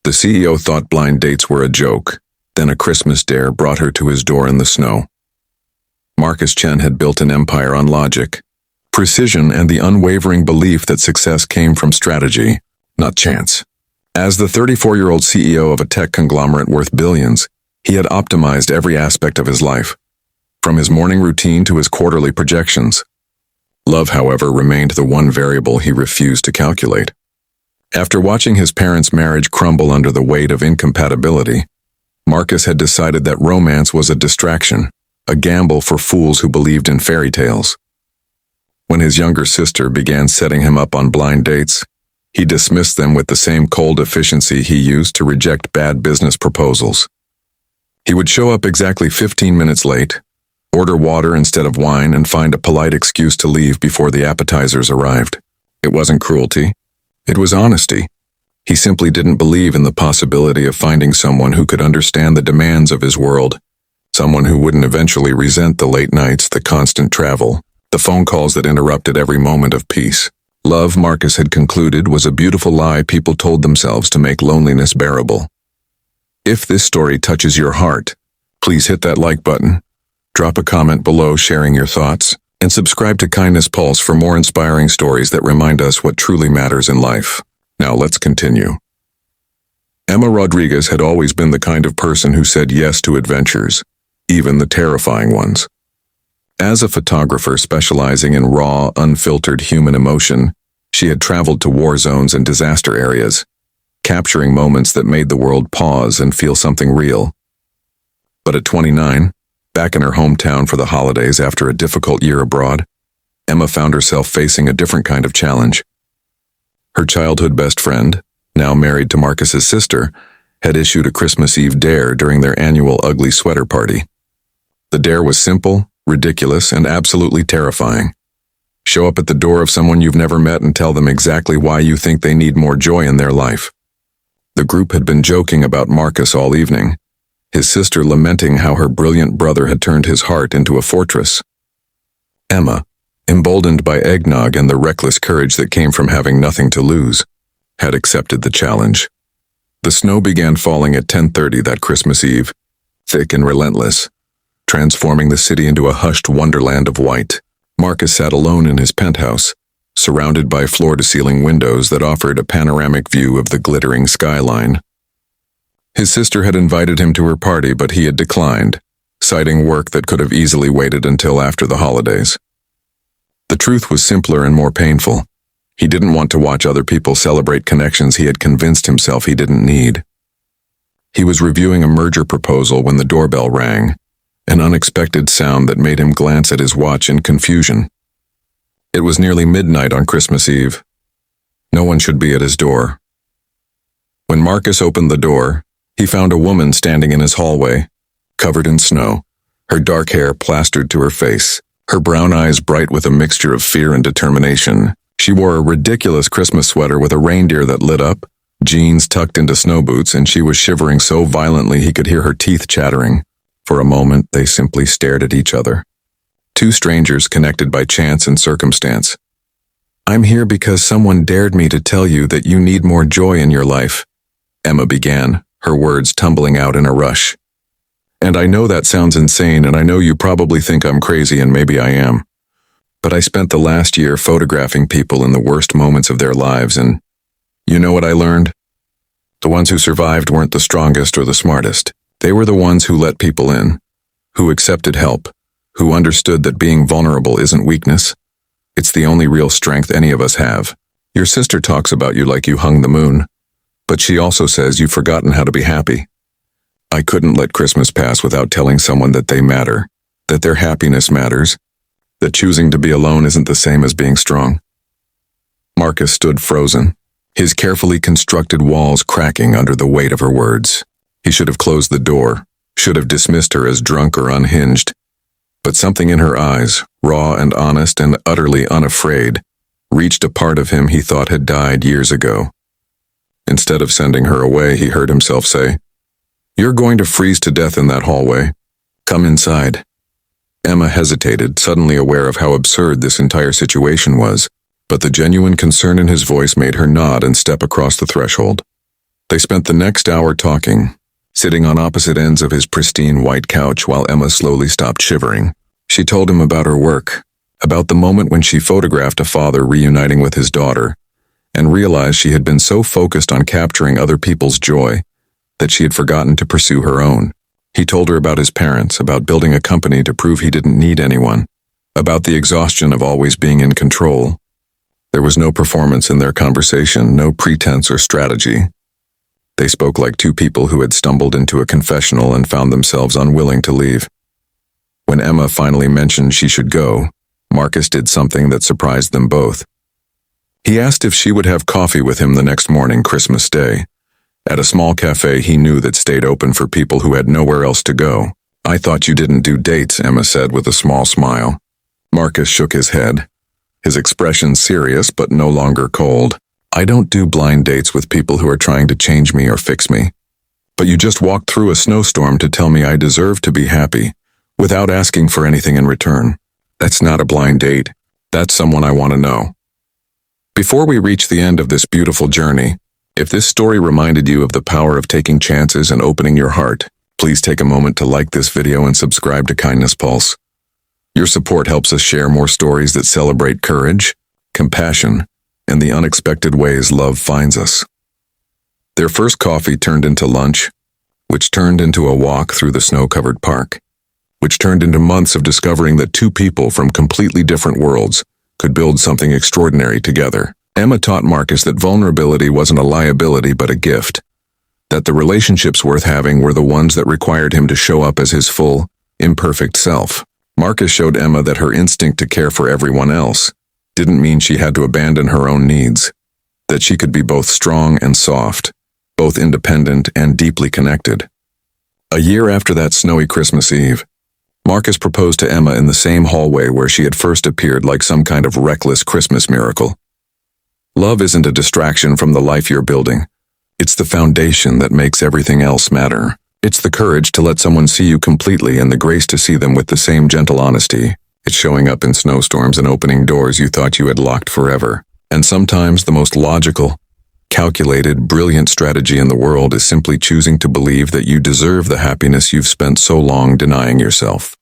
The CEO thought blind dates were a joke. Then a Christmas dare brought her to his door in the snow. Marcus Chen had built an empire on logic, precision, and the unwavering belief that success came from strategy, not chance. As the 34-year-old CEO of a tech conglomerate worth billions, he had optimized every aspect of his life, from his morning routine to his quarterly projections. Love, however, remained the one variable he refused to calculate. After watching his parents' marriage crumble under the weight of incompatibility, Marcus had decided that romance was a distraction, a gamble for fools who believed in fairy tales. When his younger sister began setting him up on blind dates, he dismissed them with the same cold efficiency he used to reject bad business proposals. He would show up exactly 15 minutes late, order water instead of wine, and find a polite excuse to leave before the appetizers arrived. It wasn't cruelty. It was honesty. He simply didn't believe in the possibility of finding someone who could understand the demands of his world, someone who wouldn't eventually resent the late nights, the constant travel, the phone calls that interrupted every moment of peace. Love, Marcus had concluded, was a beautiful lie people told themselves to make loneliness bearable. If this story touches your heart, please hit that like button, drop a comment below sharing your thoughts, and subscribe to Kindness Pulse for more inspiring stories that remind us what truly matters in life. Now let's continue. Emma Rodriguez had always been the kind of person who said yes to adventures, even the terrifying ones. As a photographer specializing in raw, unfiltered human emotion, she had traveled to war zones and disaster areas, capturing moments that made the world pause and feel something real. But at 29, back in her hometown for the holidays after a difficult year abroad, Emma found herself facing a different kind of challenge. Her childhood best friend, now married to Marcus's sister, had issued a Christmas Eve dare during their annual ugly sweater party. The dare was simple, ridiculous, and absolutely terrifying. Show up at the door of someone you've never met and tell them exactly why you think they need more joy in their life. The group had been joking about Marcus all evening, his sister lamenting how her brilliant brother had turned his heart into a fortress. Emma, emboldened by eggnog and the reckless courage that came from having nothing to lose, had accepted the challenge. The snow began falling at 10:30 that Christmas Eve, thick and relentless, transforming the city into a hushed wonderland of white. Marcus sat alone in his penthouse, surrounded by floor-to-ceiling windows that offered a panoramic view of the glittering skyline. His sister had invited him to her party, but he had declined, citing work that could have easily waited until after the holidays. The truth was simpler and more painful. He didn't want to watch other people celebrate connections he had convinced himself he didn't need. He was reviewing a merger proposal when the doorbell rang, an unexpected sound that made him glance at his watch in confusion. It was nearly midnight on Christmas Eve. No one should be at his door. When Marcus opened the door, he found a woman standing in his hallway, covered in snow, her dark hair plastered to her face, her brown eyes bright with a mixture of fear and determination. She wore a ridiculous Christmas sweater with a reindeer that lit up, jeans tucked into snow boots, and she was shivering so violently he could hear her teeth chattering. For a moment, they simply stared at each other. Two strangers connected by chance and circumstance. "I'm here because someone dared me to tell you that you need more joy in your life," Emma began, her words tumbling out in a rush. "And I know that sounds insane, and I know you probably think I'm crazy, and maybe I am. But I spent the last year photographing people in the worst moments of their lives, and you know what I learned? The ones who survived weren't the strongest or the smartest. They were the ones who let people in, who accepted help, who understood that being vulnerable isn't weakness. It's the only real strength any of us have. Your sister talks about you like you hung the moon, but she also says you've forgotten how to be happy. I couldn't let Christmas pass without telling someone that they matter, that their happiness matters, that choosing to be alone isn't the same as being strong." Marcus stood frozen, his carefully constructed walls cracking under the weight of her words. He should have closed the door, should have dismissed her as drunk or unhinged. But something in her eyes, raw and honest and utterly unafraid, reached a part of him he thought had died years ago. Instead of sending her away, he heard himself say, "You're going to freeze to death in that hallway. Come inside." Emma hesitated, suddenly aware of how absurd this entire situation was, but the genuine concern in his voice made her nod and step across the threshold. They spent the next hour talking, sitting on opposite ends of his pristine white couch while Emma slowly stopped shivering. She told him about her work, about the moment when she photographed a father reuniting with his daughter, and realized she had been so focused on capturing other people's joy that she had forgotten to pursue her own. He told her about his parents, about building a company to prove he didn't need anyone, about the exhaustion of always being in control. There was no performance in their conversation, no pretense or strategy. They spoke like two people who had stumbled into a confessional and found themselves unwilling to leave. When Emma finally mentioned she should go, Marcus did something that surprised them both. He asked if she would have coffee with him the next morning, Christmas Day, at a small cafe he knew that stayed open for people who had nowhere else to go. "I thought you didn't do dates," Emma said with a small smile. Marcus shook his head, his expression serious but no longer cold. "I don't do blind dates with people who are trying to change me or fix me. But you just walked through a snowstorm to tell me I deserve to be happy, without asking for anything in return. That's not a blind date. That's someone I want to know." Before we reach the end of this beautiful journey, if this story reminded you of the power of taking chances and opening your heart, please take a moment to like this video and subscribe to Kindness Pulse. Your support helps us share more stories that celebrate courage, compassion, and the unexpected ways love finds us. Their first coffee turned into lunch, which turned into a walk through the snow-covered park, which turned into months of discovering that two people from completely different worlds could build something extraordinary together. Emma taught Marcus that vulnerability wasn't a liability but a gift, that the relationships worth having were the ones that required him to show up as his full, imperfect self. Marcus showed Emma that her instinct to care for everyone else didn't mean she had to abandon her own needs, that she could be both strong and soft, both independent and deeply connected. A year after that snowy Christmas Eve, Marcus proposed to Emma in the same hallway where she had first appeared like some kind of reckless Christmas miracle. Love isn't a distraction from the life you're building. It's the foundation that makes everything else matter. It's the courage to let someone see you completely and the grace to see them with the same gentle honesty. It's showing up in snowstorms and opening doors you thought you had locked forever. And sometimes the most logical, calculated, brilliant strategy in the world is simply choosing to believe that you deserve the happiness you've spent so long denying yourself.